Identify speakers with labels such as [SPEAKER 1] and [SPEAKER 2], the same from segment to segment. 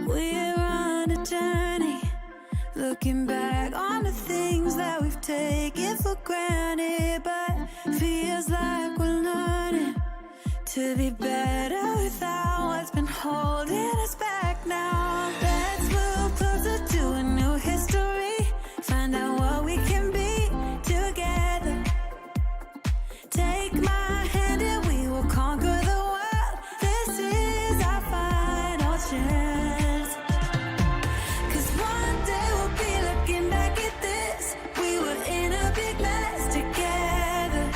[SPEAKER 1] We're on a journey, looking back on the things that we've taken for granted, but feels like we're learning to be better without what's been holding us back now. Let's move closer to a new history, find out what we can be together. Take my hand and we will conquer the world. This is our final chance. 'Cause one day we'll be looking back at this. We were in a big mess together.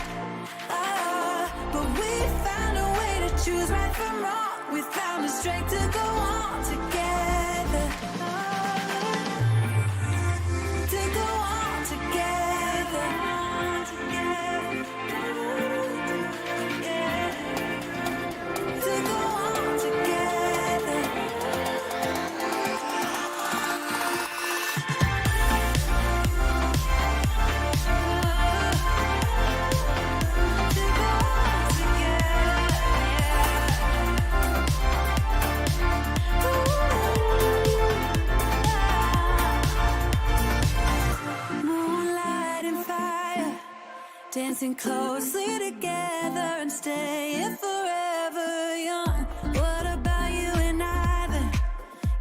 [SPEAKER 1] But we found a way to choose right from wrong. We found the strength to go on together. To go on together. Yeah. To go on together. To go on together. Moonlight and fire, dancing closely together and staying forever young. What about you and I then?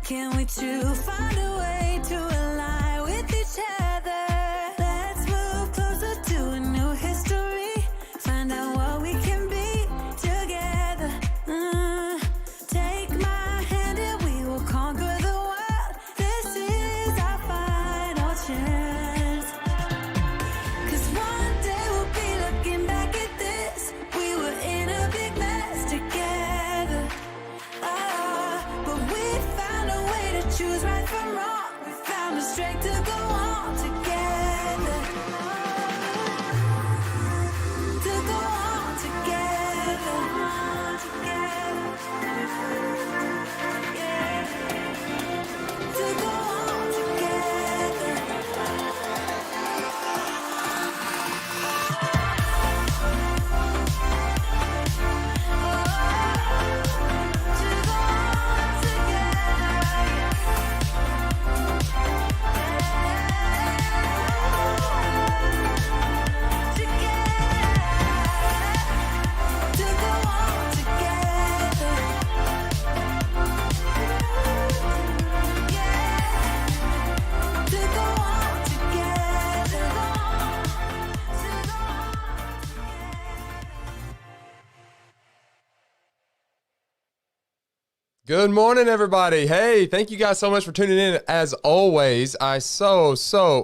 [SPEAKER 1] Can we two find a way to align with each other? Let's move closer to a new history, find out what we can be together. Take my hand and we will conquer the world. This is our final chance. 'Cause one day we'll be looking back at this. We were in a big mess together. But we found a way to choose right from wrong. We found the strength to go on together. To go on together. Yeah. To go on together.
[SPEAKER 2] Good morning, everybody. Hey, thank you guys so much for tuning in. As always, I so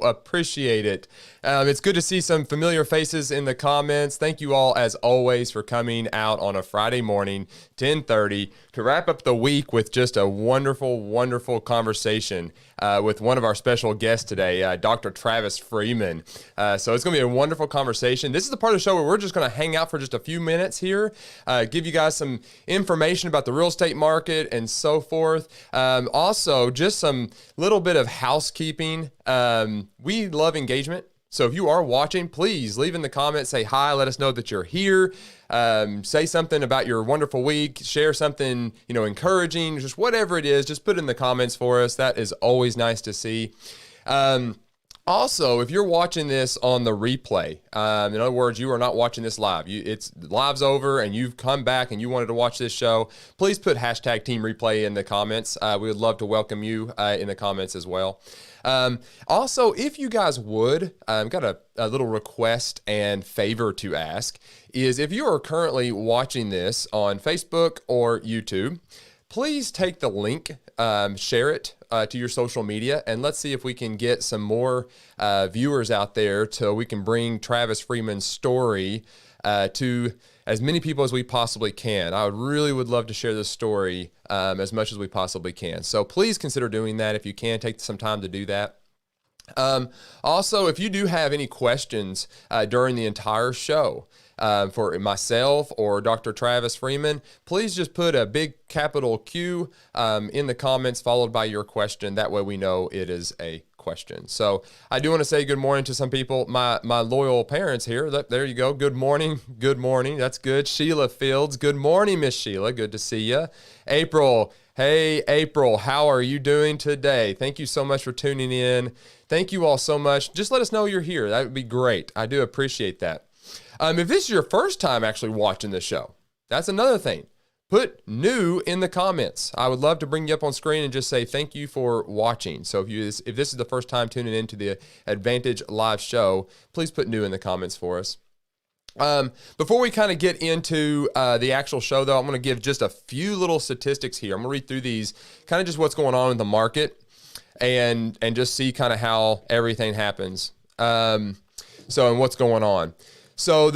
[SPEAKER 2] appreciate it. It's good to see some familiar faces in the comments. Thank you all, as always, for coming out on a Friday morning, 10:30, to wrap up the week with just a wonderful conversation with one of our special guests today, Dr. Travis Freeman. So it's going to be a wonderful conversation. This is the part of the show where we're just going to hang out for just a few minutes here, give you guys some information about the real estate market and so forth. Also, just some little bit of housekeeping. We love engagement. So if you are watching, please leave in the comments, say hi, let us know that you're here. Say something about your wonderful week, share something, encouraging, just whatever it is, just put it in the comments for us. That is always nice to see. Also, if you're watching this on the replay, in other words, you are not watching this live. It's live's over and you've come back and you wanted to watch this show, please put hashtag Team Replay in the comments. We would love to welcome you in the comments as well. Also, if you guys would, I've got a little request and favor to ask, is if you are currently watching this on Facebook or YouTube, please take the link, share it to your social media, and let's see if we can get some more viewers out there so we can bring Travis Freeman's story to as many people as we possibly can. I would love to share this story as much as we possibly can. So please consider doing that if you can. Take some time to do that. Also, if you do have any questions during the entire show, for myself or Dr. Travis Freeman, please just put a big capital Q in the comments followed by your question. That way we know it is a question. So I do want to say good morning to some people. My loyal parents here. There you go. Good morning. Good morning. That's good. Sheila Fields. Good morning, Miss Sheila. Good to see you. April. Hey, April. How are you doing today? Thank you so much for tuning in. Thank you all so much. Just let us know you're here. That would be great. I do appreciate that. If this is your first time actually watching the show, that's another thing. Put new in the comments. I would love to bring you up on screen and just say thank you for watching. So if this is the first time tuning into the Advantage Live show, please put new in the comments for us. Before we kind of get into the actual show, though, I'm going to give just a few little statistics here. I'm going to read through these, kind of just what's going on in the market and just see kind of how everything happens. And what's going on. So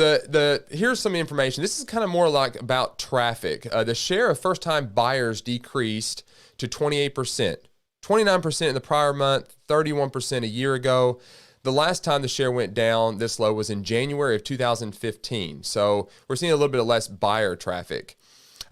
[SPEAKER 2] here's some information. This is kind of more like about traffic. The share of first-time buyers decreased to 28%, 29% in the prior month, 31% a year ago. The last time the share went down this low was in January of 2015. So we're seeing a little bit of less buyer traffic.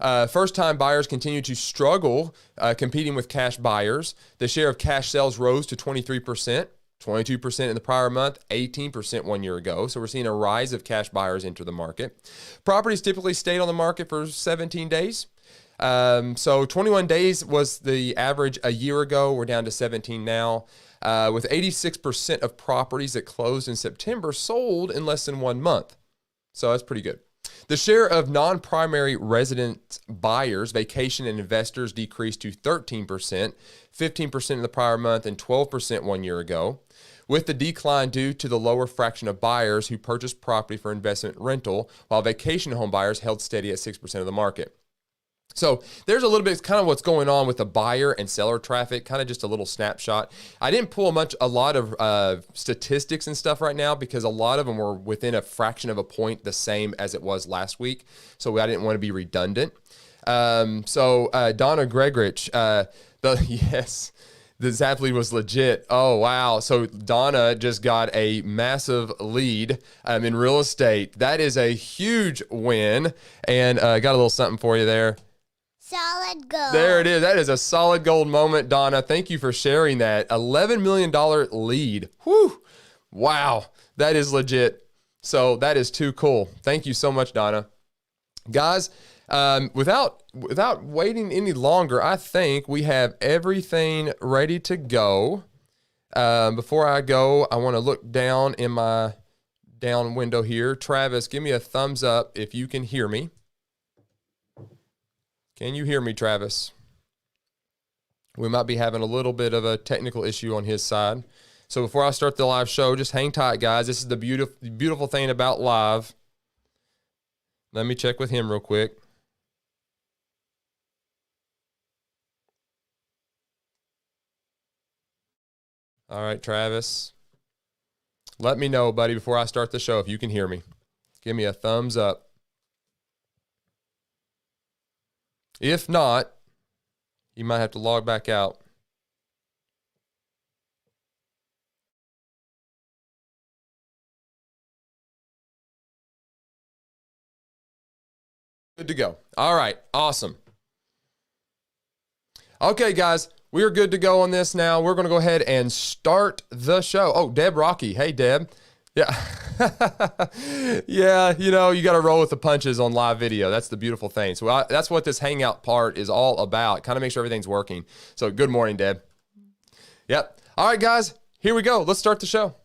[SPEAKER 2] First-time buyers continue to struggle competing with cash buyers. The share of cash sales rose to 23%. 22% in the prior month, 18% 1 year ago. So we're seeing a rise of cash buyers enter the market. Properties typically stayed on the market for 17 days. So 21 days was the average a year ago. We're down to 17 now. With 86% of properties that closed in September sold in less than 1 month. So that's pretty good. The share of non-primary resident buyers, vacation and investors decreased to 13%, 15% in the prior month, and 12% 1 year ago, with the decline due to the lower fraction of buyers who purchased property for investment rental, while vacation home buyers held steady at 6% of the market. So there's a little bit kind of what's going on with the buyer and seller traffic, kind of just a little snapshot. I didn't pull a lot of statistics and stuff right now because a lot of them were within a fraction of a point the same as it was last week. So I didn't want to be redundant. Donna Gregorich, yes, the Zapply was legit. Oh, wow. So Donna just got a massive lead in real estate. That is a huge win. And got a little something for you there.
[SPEAKER 3] Solid gold.
[SPEAKER 2] There it is. That is a solid gold moment, Donna. Thank you for sharing that. $11 million lead. Whew. Wow. That is legit. So that is too cool. Thank you so much, Donna. Guys, without waiting any longer, I think we have everything ready to go. Before I go, I want to look down in my down window here. Travis, give me a thumbs up if you can hear me. Can you hear me, Travis? We might be having a little bit of a technical issue on his side. So before I start the live show, just hang tight, guys. This is the beautiful thing about live. Let me check with him real quick. All right, Travis. Let me know, buddy, before I start the show if you can hear me. Give me a thumbs up. If not, you might have to log back out. Good to go. All right. Awesome. Okay, guys, we are good to go on this now. We're going to go ahead and start the show. Oh, Deb Rocky. Hey, Deb. Yeah. Yeah, you got to roll with the punches on live video. That's the beautiful thing. So that's what this hangout part is all about. Kind of make sure everything's working. So good morning, Deb. Yep. All right, guys, here we go. Let's start the show.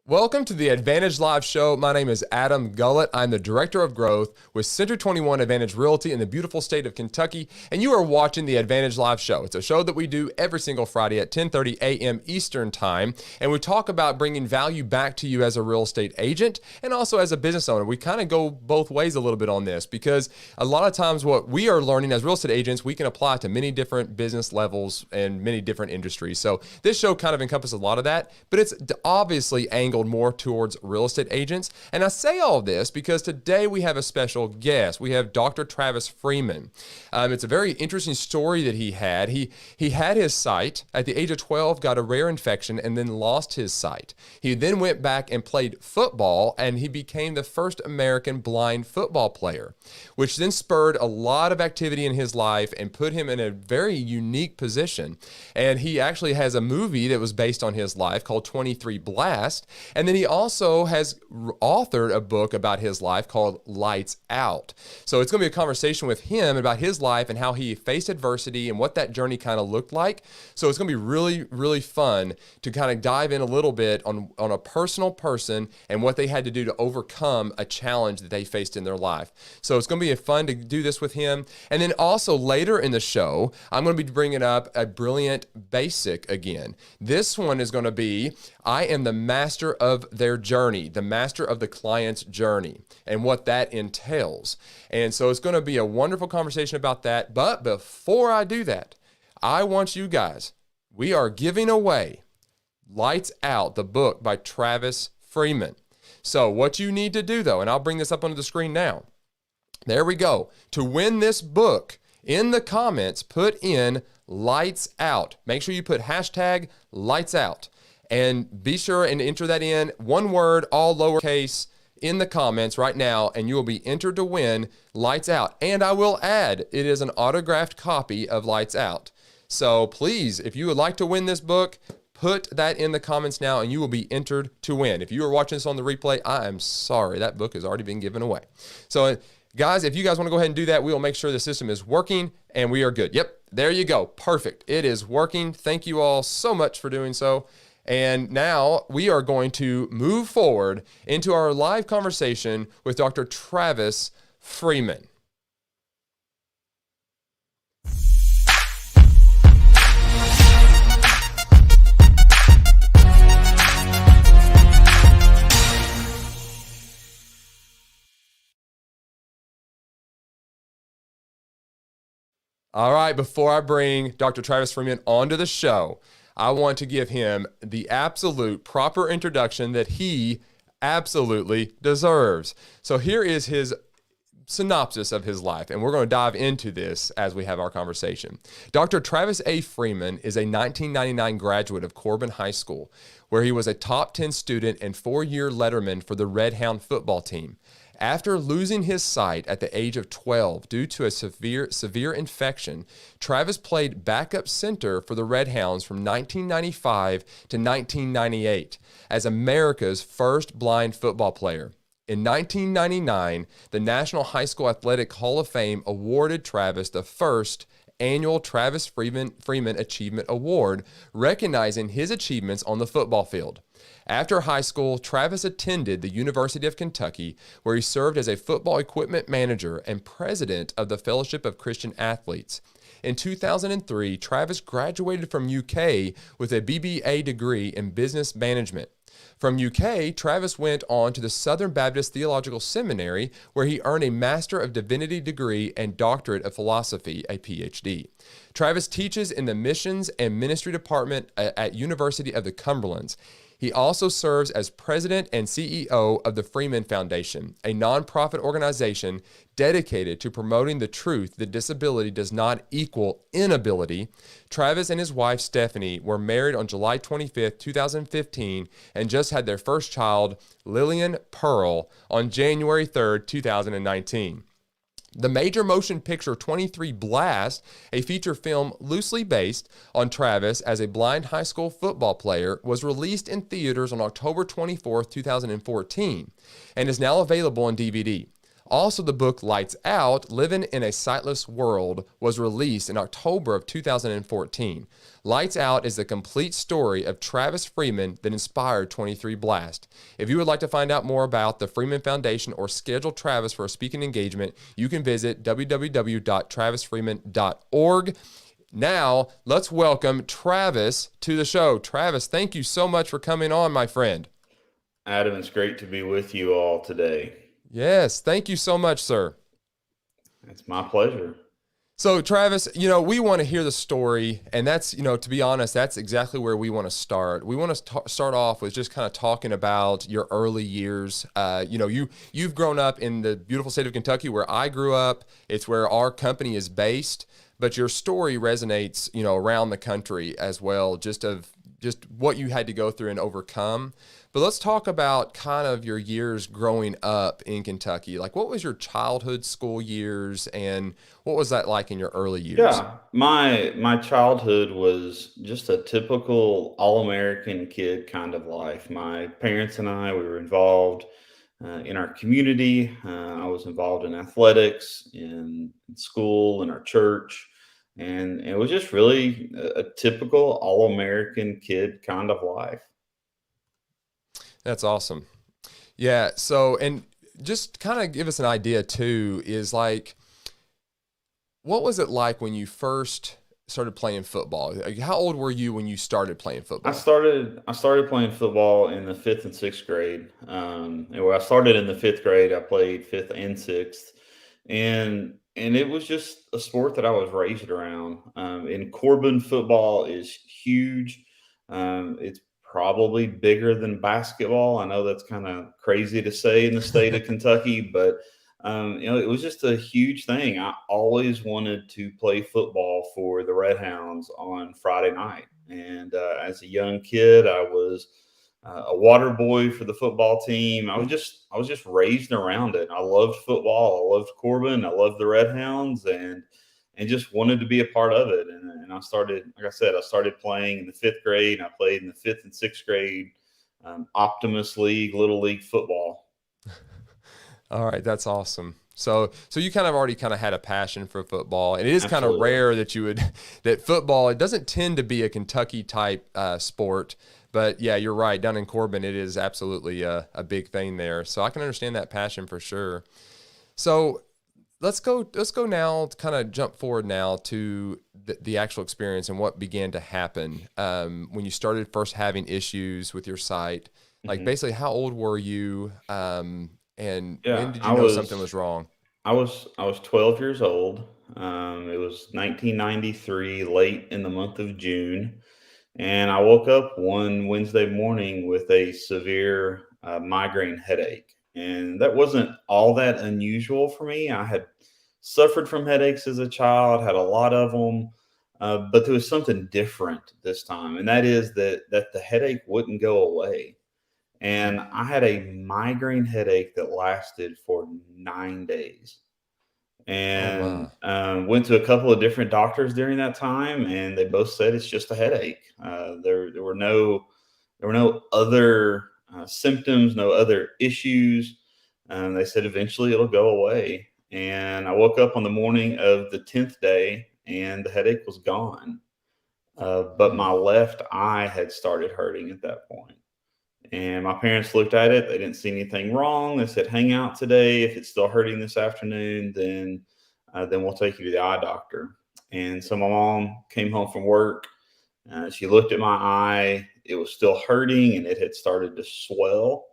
[SPEAKER 2] Welcome to the Advantage Live Show. My name is Adam Gullett. I'm the Director of Growth with Center 21 Advantage Realty in the beautiful state of Kentucky, and you are watching the Advantage Live Show. It's a show that we do every single Friday at 10:30 a.m. Eastern Time, and we talk about bringing value back to you as a real estate agent and also as a business owner. We kind of go both ways a little bit on this because a lot of times what we are learning as real estate agents, we can apply to many different business levels and many different industries. So this show kind of encompasses a lot of that, but it's obviously angled field more towards real estate agents. And I say all this because today we have a special guest. We have Dr. Travis Freeman. It's a very interesting story that he had. He had his sight at the age of 12, got a rare infection, and then lost his sight. He then went back and played football, and he became the first American blind football player, which then spurred a lot of activity in his life and put him in a very unique position. And he actually has a movie that was based on his life called 23 Blast. And then he also has authored a book about his life called Lights Out. So it's going to be a conversation with him about his life and how he faced adversity and what that journey kind of looked like. So it's going to be really, really fun to kind of dive in a little bit on a personal person and what they had to do to overcome a challenge that they faced in their life. So it's going to be fun to do this with him. And then also later in the show, I'm going to be bringing up a brilliant basic again. This one is going to be, I am the master of their journey, the master of the client's journey, and what that entails. And so it's going to be a wonderful conversation about that. But before I do that, I want you guys, we are giving away Lights Out, the book by Travis Freeman. So what you need to do though, and I'll bring this up onto the screen now. There we go. To win this book, in the comments, put in Lights Out. Make sure you put hashtag Lights Out. And be sure and enter that in, one word, all lowercase, in the comments right now, and you will be entered to win Lights Out. And I will add, it is an autographed copy of Lights Out. So please, if you would like to win this book, put that in the comments now, and you will be entered to win. If you are watching this on the replay, I am sorry. That book has already been given away. So guys, if you guys want to go ahead and do that, we will make sure the system is working and we are good. Yep, there you go. Perfect. It is working. Thank you all so much for doing so. And now we are going to move forward into our live conversation with Dr. Travis Freeman. All right, before I bring Dr. Travis Freeman onto the show, I want to give him the absolute proper introduction that he absolutely deserves. So here is his synopsis of his life, and we're going to dive into this as we have our conversation. Dr. Travis A. Freeman is a 1999 graduate of Corbin High School, where he was a top 10 student and 4-year letterman for the Redhound football team. After losing his sight at the age of 12 due to a severe infection, Travis played backup center for the Redhounds from 1995 to 1998 as America's first blind football player. In 1999, the National High School Athletic Hall of Fame awarded Travis the first annual Travis Freeman Achievement Award, recognizing his achievements on the football field. After high school, Travis attended the University of Kentucky, where he served as a football equipment manager and president of the Fellowship of Christian Athletes. In 2003, Travis graduated from UK with a BBA degree in business management. From UK, Travis went on to the Southern Baptist Theological Seminary, where he earned a Master of Divinity degree and Doctorate of Philosophy, a PhD. Travis teaches in the Missions and Ministry Department at University of the Cumberlands. He also serves as president and CEO of the Freeman Foundation, a nonprofit organization dedicated to promoting the truth that disability does not equal inability. Travis and his wife, Stephanie, were married on July 25th, 2015, and just had their first child, Lillian Pearl, on January 3rd, 2019. The major motion picture 23 Blast, a feature film loosely based on Travis as a blind high school football player, was released in theaters on October 24, 2014, and is now available on DVD. Also, the book Lights Out, Living in a Sightless World, was released in October of 2014. Lights Out is the complete story of Travis Freeman that inspired 23 Blast. If you would like to find out more about the Freeman Foundation or schedule Travis for a speaking engagement, you can visit www.travisfreeman.org. Now, let's welcome Travis to the show. Travis, thank you so much for coming on, my friend.
[SPEAKER 4] Adam, it's great to be with you all today.
[SPEAKER 2] Yes, thank you so much, sir.
[SPEAKER 4] It's my pleasure.
[SPEAKER 2] So, Travis, we want to hear the story, and that's, to be honest, that's exactly where we want to start. We want to start off with just kind of talking about your early years. You've grown up in the beautiful state of Kentucky, where I grew up. It's where our company is based, but your story resonates, around the country as well, just what you had to go through and overcome. But let's talk about kind of your years growing up in Kentucky. Like, what was your childhood school years, and what was that like in your early years?
[SPEAKER 4] Yeah, my childhood was just a typical all-American kid kind of life. My parents and I, we were involved in our community. I was involved in athletics, in school, in our church, and it was just really a typical all-American kid kind of life.
[SPEAKER 2] That's awesome. Yeah. So, and just kind of give us an idea too, is like, what was it like when you first started playing football? Like, how old were you when you started playing
[SPEAKER 4] I
[SPEAKER 2] football?
[SPEAKER 4] started I started playing football in the fifth and sixth grade. And where I started in the fifth grade, I played fifth and sixth, and it was just a sport that I was raised around. And Corbin football is huge. It's probably bigger than basketball. I know that's kind of crazy to say in the state of Kentucky, but it was just a huge thing. I always wanted to play football for the Redhounds on Friday night. And as a young kid, I was a water boy for the football team. I was just raised around it. I loved football. I loved Corbin. I loved the Redhounds, and just wanted to be a part of it. And I started, like I said, I started playing in the fifth grade. And I played in the fifth and sixth grade Optimus League, Little League football.
[SPEAKER 2] All right, that's awesome. So you kind of already kind of had a passion for football, and it is kind of
[SPEAKER 4] Absolutely.
[SPEAKER 2] rare that that football. It doesn't tend to be a Kentucky type sport, but yeah, you're right. Down in Corbin, it is absolutely a big thing there. So I can understand that passion for sure. So let's go now. Kind of jump forward now to the actual experience and what began to happen when you started first having issues with your sight. Like,
[SPEAKER 4] Mhm.
[SPEAKER 2] basically, how old were you? And when
[SPEAKER 4] Yeah,
[SPEAKER 2] did you
[SPEAKER 4] I
[SPEAKER 2] know something
[SPEAKER 4] was
[SPEAKER 2] was wrong?
[SPEAKER 4] I was 12 years old. It was 1993, late in the month of June, and I woke up one Wednesday morning with a severe migraine headache. And that wasn't all that unusual for me. I had suffered from headaches as a child, had a lot of them, but there was something different this time, and that is that the headache wouldn't go away.
[SPEAKER 2] Mm.
[SPEAKER 4] And I had a migraine headache that lasted for 9 days,
[SPEAKER 2] Oh
[SPEAKER 4] and
[SPEAKER 2] my.
[SPEAKER 4] went to a couple of different doctors during that time, and they both said it's just a headache. There were no other symptoms, no other issues. They said eventually it'll go away. And I woke up on the morning of the 10th day, and the headache was gone. But
[SPEAKER 2] Mm.
[SPEAKER 4] my left eye had started hurting at that point. And my parents looked at it. They didn't see anything wrong. They said, "Hang out today. If it's still hurting this afternoon, then we'll take you to the eye doctor." And so my mom came home from work. She looked at my eye. It was still hurting, and it had started to swell.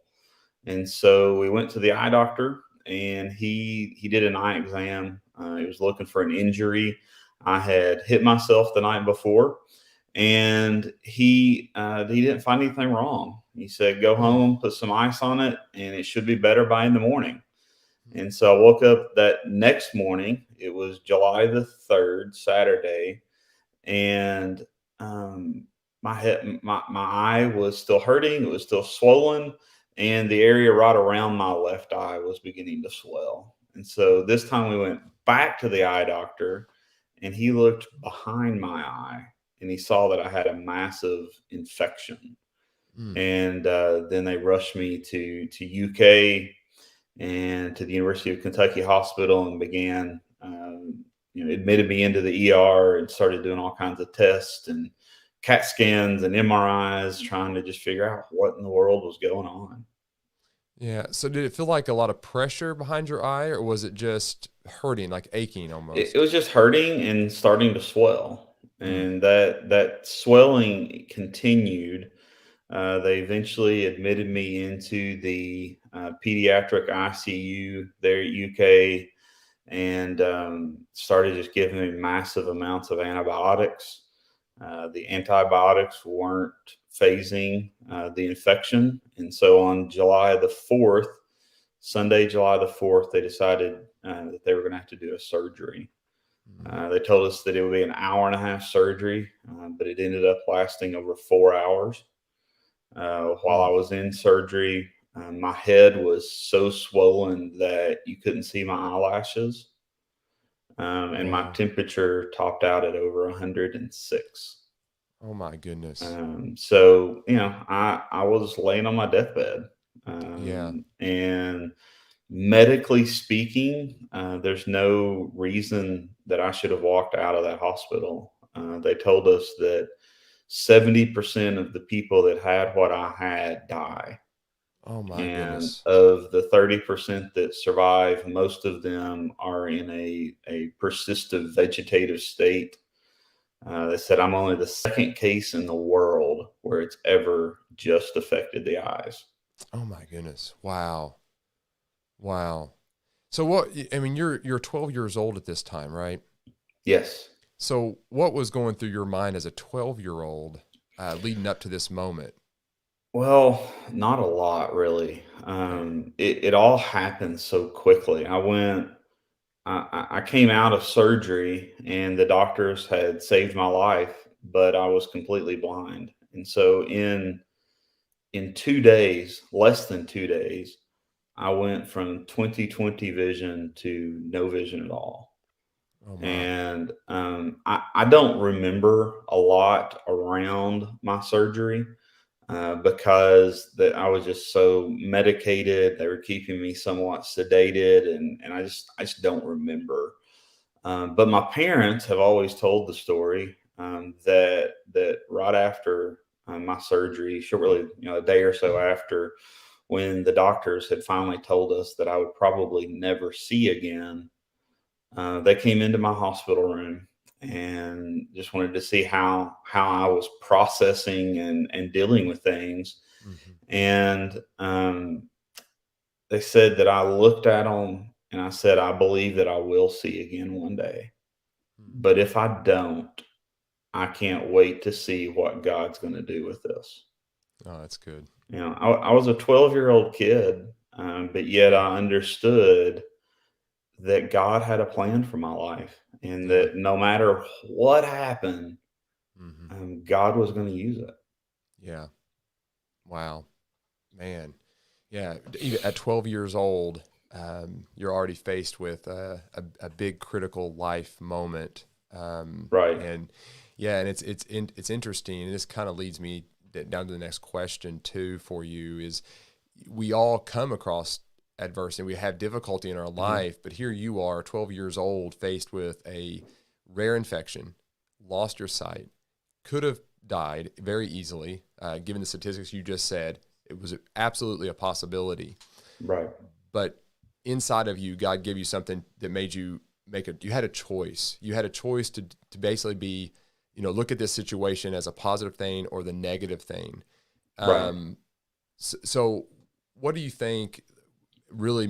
[SPEAKER 4] And so we went to the eye doctor, and he did an eye exam. He was looking for an injury. I had hit myself the night before, and he didn't find anything wrong. He said, "Go
[SPEAKER 2] Mm.
[SPEAKER 4] home, put some ice on it, and it should be better by in the morning." And so I woke up that next morning. It was July the 3rd, Saturday, and um, my eye was still hurting. It was still swollen, and the area right around my left eye was beginning to swell. And so this time we went back to the eye doctor, and he looked behind my eye, and he saw that I had a massive infection.
[SPEAKER 2] Mm.
[SPEAKER 4] And then they rushed me to UK and to the University of Kentucky Hospital, and began, admitted me into the ER and started doing all kinds of tests and CAT scans and MRIs, trying to just figure out what in the world was going on.
[SPEAKER 2] Yeah. So did it feel like a lot of pressure behind your eye, or was it just hurting, like aching
[SPEAKER 4] It
[SPEAKER 2] almost?
[SPEAKER 4] was just hurting and starting to swell,
[SPEAKER 2] Mm.
[SPEAKER 4] and that swelling continued. They eventually admitted me into the pediatric ICU there at UK, and started just giving me massive amounts of antibiotics. The antibiotics weren't phasing the infection. And so on July the 4th, Sunday, July the 4th, they decided that they were going to have to do a surgery. They told us that it would be an hour and a half surgery, but it ended up lasting over 4 hours. While I was in surgery, my head was so swollen that you couldn't see my eyelashes. And my
[SPEAKER 2] Wow.
[SPEAKER 4] temperature topped out at over 106.
[SPEAKER 2] Oh my goodness.
[SPEAKER 4] So, I was laying on my deathbed.
[SPEAKER 2] Yeah.
[SPEAKER 4] And medically speaking, there's no reason that I should have walked out of that hospital. They told us that 70% of the people that had what I had die.
[SPEAKER 2] Oh my
[SPEAKER 4] And
[SPEAKER 2] goodness.
[SPEAKER 4] of the 30% that survive, most of them are in a persistent vegetative state. They said I'm only the second case in the world where it's ever just affected the eyes.
[SPEAKER 2] Oh my goodness. Wow. Wow. So what, I mean, you're 12 years old at this time, right?
[SPEAKER 4] Yes.
[SPEAKER 2] So what was going through your mind as a 12-year-old leading up to this moment?
[SPEAKER 4] Well, not a lot really. It all happened so quickly. I came out of surgery and the doctors had saved my life, but I was completely blind. And so in 2 days, less than 2 days, I went from 20/20 vision to no vision at all.
[SPEAKER 2] Oh my.
[SPEAKER 4] And I don't remember a lot around my surgery because I was just so medicated. They were keeping me somewhat sedated, and I just don't remember. But my parents have always told the story that right after my surgery, shortly, a day or so after, when the doctors had finally told us that I would probably never see again, they came into my hospital room and just wanted to see how I was processing and dealing with things.
[SPEAKER 2] Mm-hmm.
[SPEAKER 4] And they said that I looked at them and I said, I believe that I will see again one day. But if I don't, I can't wait to see what God's going to do with this.
[SPEAKER 2] Oh, that's good.
[SPEAKER 4] I was a 12-year-old kid, but yet I understood that God had a plan for my life and
[SPEAKER 2] Yeah.
[SPEAKER 4] that no matter what happened,
[SPEAKER 2] Mm-hmm.
[SPEAKER 4] God was going to use it.
[SPEAKER 2] Yeah. Wow. Man. Yeah. Even at 12 years old, you're already faced with a big critical life moment.
[SPEAKER 4] Right.
[SPEAKER 2] And yeah, and it's interesting. And this kind of leads me down to the next question too for you is we all come across adversity. We have difficulty in our life, but here you are 12 years old faced with a rare infection, lost your sight, could have died very easily. Given the statistics you just said, it was absolutely a possibility.
[SPEAKER 4] Right.
[SPEAKER 2] But inside of you, God gave you something that made you you had a choice. You had a choice to basically be, look at this situation as a positive thing or the negative thing.
[SPEAKER 4] Right.
[SPEAKER 2] So what do you think really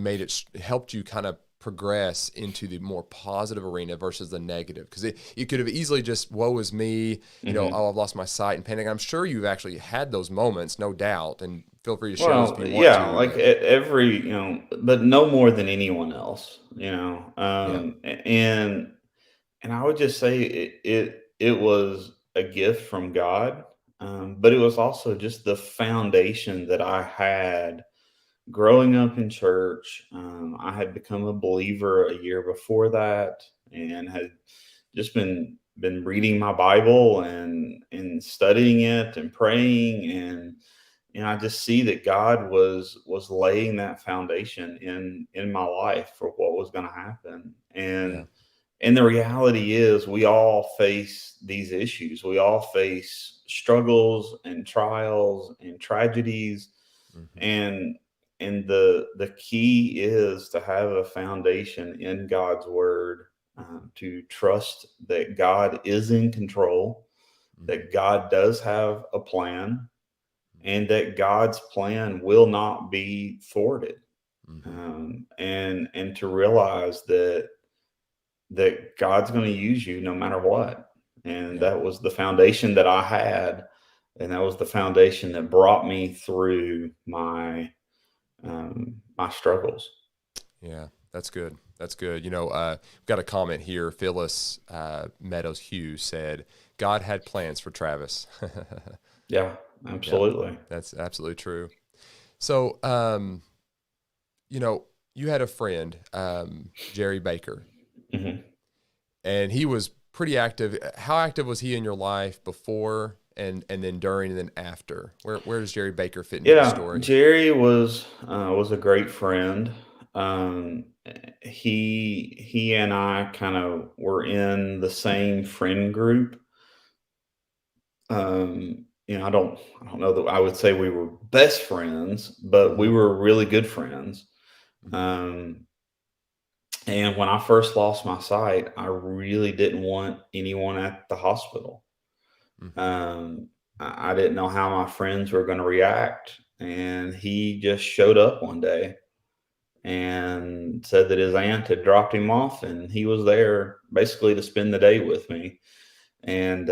[SPEAKER 2] helped you kind of progress into the more positive arena versus the negative? Because it could have easily just, woe is me, oh, I've lost my sight and panic. I'm sure you've actually had those moments, no doubt. And feel free to share those if
[SPEAKER 4] Well,
[SPEAKER 2] you want
[SPEAKER 4] yeah,
[SPEAKER 2] to.
[SPEAKER 4] like every, but no more than anyone else,
[SPEAKER 2] Yeah.
[SPEAKER 4] and I would just say it was a gift from God, but it was also just the foundation that I had growing up in church. I had become a believer a year before that, and had just been reading my Bible and studying it and praying, and I just see that God was laying that foundation in my life for what was going to happen.
[SPEAKER 2] Yeah.
[SPEAKER 4] And the reality is we all face these issues. We all face struggles and trials and tragedies,
[SPEAKER 2] Mm-hmm.
[SPEAKER 4] and the key is to have a foundation in God's word, to trust that God is in control,
[SPEAKER 2] Mm-hmm.
[SPEAKER 4] that God does have a plan, and that God's plan will not be thwarted.
[SPEAKER 2] Mm-hmm.
[SPEAKER 4] And to realize that that God's going to use you no matter what. And
[SPEAKER 2] Yeah.
[SPEAKER 4] that was the foundation that I had. And that was the foundation that brought me through my struggles.
[SPEAKER 2] Yeah, that's good. That's good. You know, we've got a comment here. Phyllis Meadows Hughes said, God had plans for Travis.
[SPEAKER 4] Yeah,
[SPEAKER 2] Yeah,
[SPEAKER 4] absolutely.
[SPEAKER 2] that's absolutely true. So, you know, you had a friend, Jerry Baker,
[SPEAKER 4] Hmm.
[SPEAKER 2] and he was pretty active. How active was he in your life before and then during and then after? Where does Jerry Baker fit into the
[SPEAKER 4] Yeah,
[SPEAKER 2] story?
[SPEAKER 4] Jerry was a great friend. Um, he and I kind of were in the same friend group. I don't know that I would say we were best friends, but we
[SPEAKER 2] Hmm.
[SPEAKER 4] were really good friends.
[SPEAKER 2] Hmm.
[SPEAKER 4] Um, and when I first lost my sight, I really didn't want anyone at the hospital.
[SPEAKER 2] Hmm.
[SPEAKER 4] I didn't know how my friends were going to react. And he just showed up one day and said that his aunt had dropped him off and he was there basically to spend the day with me. And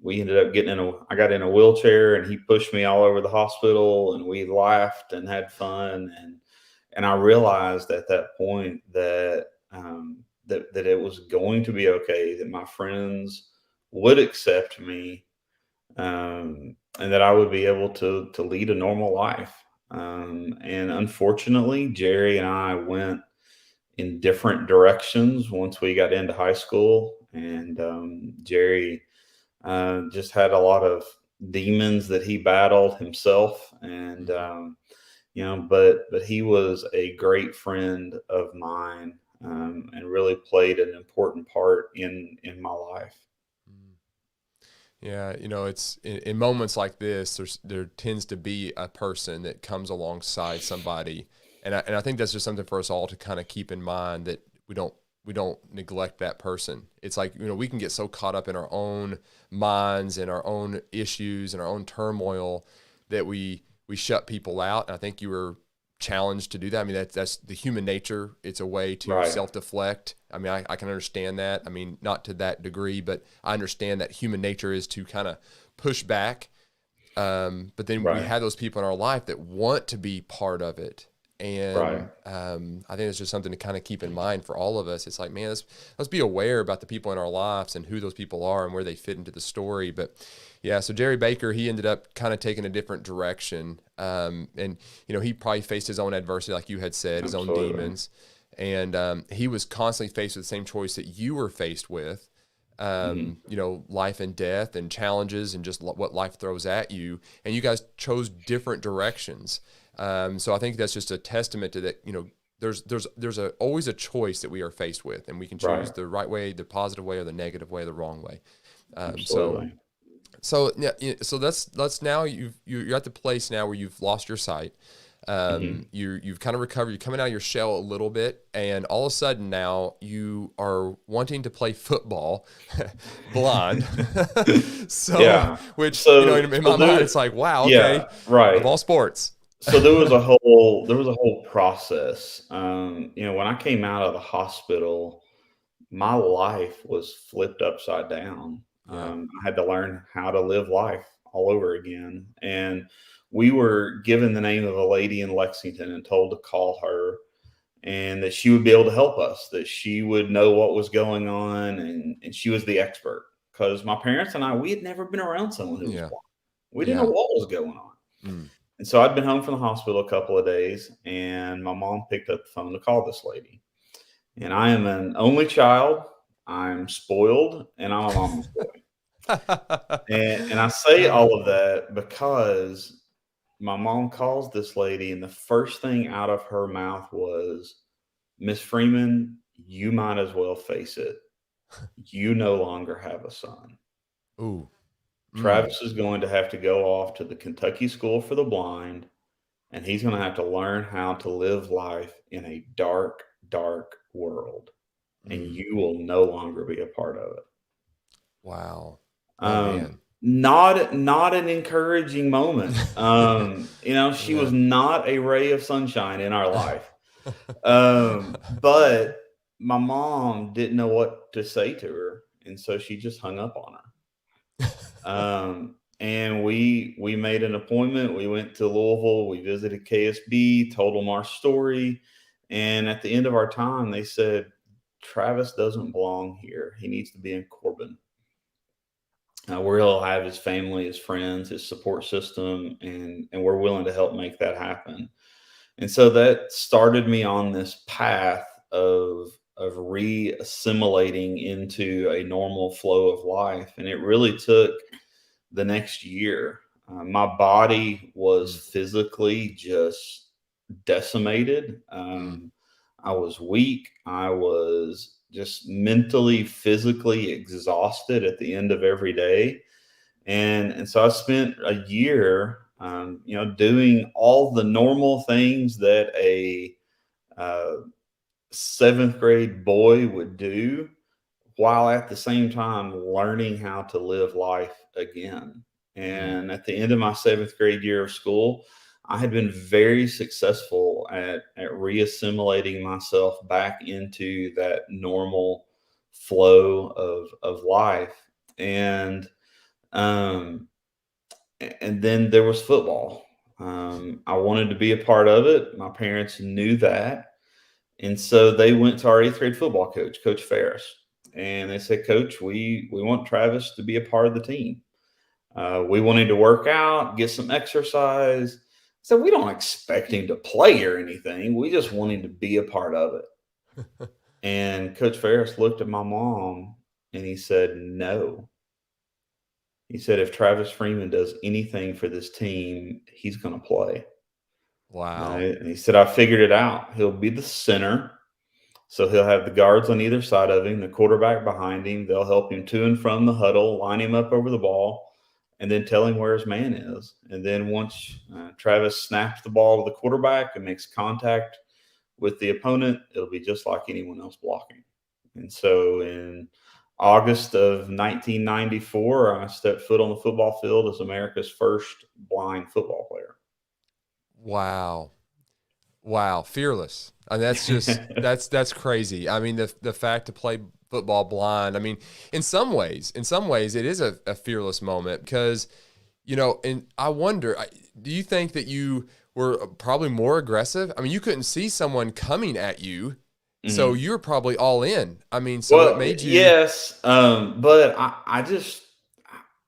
[SPEAKER 4] we ended up I got in a wheelchair and he pushed me all over the hospital and we laughed and had fun. And I realized at that point that, that it was going to be okay, that my friends would accept me, and that I would be able to lead a normal life. And unfortunately, Jerry and I went in different directions once we got into high school, and Jerry just had a lot of demons that he battled himself, and
[SPEAKER 2] Hmm.
[SPEAKER 4] but he was a great friend of mine, and really played an important part in my life.
[SPEAKER 2] Yeah, you know, it's in moments like this, there tends to be a person that comes alongside somebody, and I think that's just something for us all to kind of keep in mind, that we don't neglect that person. It's like, you know, we can get so caught up in our own minds and our own issues and our own turmoil that we shut people out. And I think you were challenged to do that. I mean, that's the human nature. It's a way to
[SPEAKER 4] Right,
[SPEAKER 2] self-deflect. I mean, I can understand that. I mean, not to that degree, but I understand that human nature is to kind of push back. But then we
[SPEAKER 4] right,
[SPEAKER 2] have those people in our life that want to be part of it.
[SPEAKER 4] right,
[SPEAKER 2] And I think it's just something to kind of keep in mind for all of us. It's like, man, let's be aware about the people in our lives and who those people are and where they fit into the story. But yeah, so Jerry Baker, he ended up kind of taking a different direction. And, you know, he probably faced his own adversity, like you had said, his own
[SPEAKER 4] absolutely.
[SPEAKER 2] demons. And he was constantly faced with the same choice that you were faced with,
[SPEAKER 4] Hmm.
[SPEAKER 2] you know, life and death and challenges and just what life throws at you. And you guys chose different directions. So I think that's just a testament to that. You know, there's always a choice that we are faced with, and we can choose
[SPEAKER 4] Right,
[SPEAKER 2] the right way, the positive way, or the negative way, or the wrong way. Um, so
[SPEAKER 4] absolutely.
[SPEAKER 2] so that's now you're at the place now where you've lost your sight.
[SPEAKER 4] Hmm.
[SPEAKER 2] You've kind of recovered. You're coming out of your shell a little bit, and all of a sudden now you are wanting to play football, blind. So,
[SPEAKER 4] Yeah.
[SPEAKER 2] which, you know,
[SPEAKER 4] So
[SPEAKER 2] in
[SPEAKER 4] so
[SPEAKER 2] my mind,
[SPEAKER 4] there
[SPEAKER 2] it's like, wow,
[SPEAKER 4] yeah,
[SPEAKER 2] okay, of
[SPEAKER 4] right.
[SPEAKER 2] all sports.
[SPEAKER 4] So there was a whole process. When I came out of the hospital, my life was flipped upside down.
[SPEAKER 2] Yeah.
[SPEAKER 4] I had to learn how to live life all over again. And we were given the name of a lady in Lexington and told to call her, and that she would be able to help us, that she would know what was going on, and she was the expert. Because my parents and I, we had never been around someone who was
[SPEAKER 2] Yeah.
[SPEAKER 4] blind. We didn't know
[SPEAKER 2] Yeah.
[SPEAKER 4] what was going on.
[SPEAKER 2] Mm.
[SPEAKER 4] And so I'd been home from the hospital a couple of days, and my mom picked up the phone to call this lady. And I am an only child. I'm spoiled, and I'm a mama's boy. And I say all of that because my mom calls this lady, and the first thing out of her mouth was, Miss Freeman, you might as well face it. You no longer have a son.
[SPEAKER 2] Ooh. Mm.
[SPEAKER 4] Travis is going to have to go off to the Kentucky School for the Blind, and he's going to have to learn how to live life in a dark, dark world. And
[SPEAKER 2] Mm.
[SPEAKER 4] you will no longer be a part of it.
[SPEAKER 2] Wow. Oh man.
[SPEAKER 4] Not an encouraging moment. She was
[SPEAKER 2] Yeah.
[SPEAKER 4] not a ray of sunshine in our life. But my mom didn't know what to say to her, and so she just hung up on her. And we made an appointment. We went to Louisville. We visited KSB, told them our story, and at the end of our time, they said Travis doesn't belong here. He needs to be in Corbin, where he'll have his family, his friends, his support system, and we're willing to help make that happen. And so that started me on this path of re-assimilating into a normal flow of life. And it really took the next year. My body was physically just decimated. I was weak. I was just mentally, physically exhausted at the end of every day. And so I spent a year, doing all the normal things that a uh, seventh grade boy would do, while at the same time learning how to live life again. And at the end of my seventh grade year of school, I had been very successful at re-assimilating myself back into that normal flow of life. Um, and then there was football. I wanted to be a part of it. My parents knew that. And so they went to our eighth grade football coach, Coach Ferris, and they said, Coach, we want Travis to be a part of the team. We want him to work out, get some exercise. So we don't expect him to play or anything. We just want him to be a part of it. And Coach Ferris looked at my mom and he said, no. He said, if Travis Freeman does anything for this team, he's going to play.
[SPEAKER 2] Wow.
[SPEAKER 4] And he said, I figured it out. He'll be the center. So he'll have the guards on either side of him, the quarterback behind him. They'll help him to and from the huddle, line him up over the ball, and then tell him where his man is. And then once Travis snaps the ball to the quarterback and makes contact with the opponent, it'll be just like anyone else blocking. And so in August of 1994, I stepped foot on the football field as America's first blind football player.
[SPEAKER 2] Wow. Wow. Fearless. I mean, that's just, that's crazy. I mean, the fact to play football blind, I mean, in some ways, it is a fearless moment because, and I wonder, do you think that you were probably more aggressive? I mean, you couldn't see someone coming at you, so you're probably all in. I mean, so it made you.
[SPEAKER 4] Yes. But I just,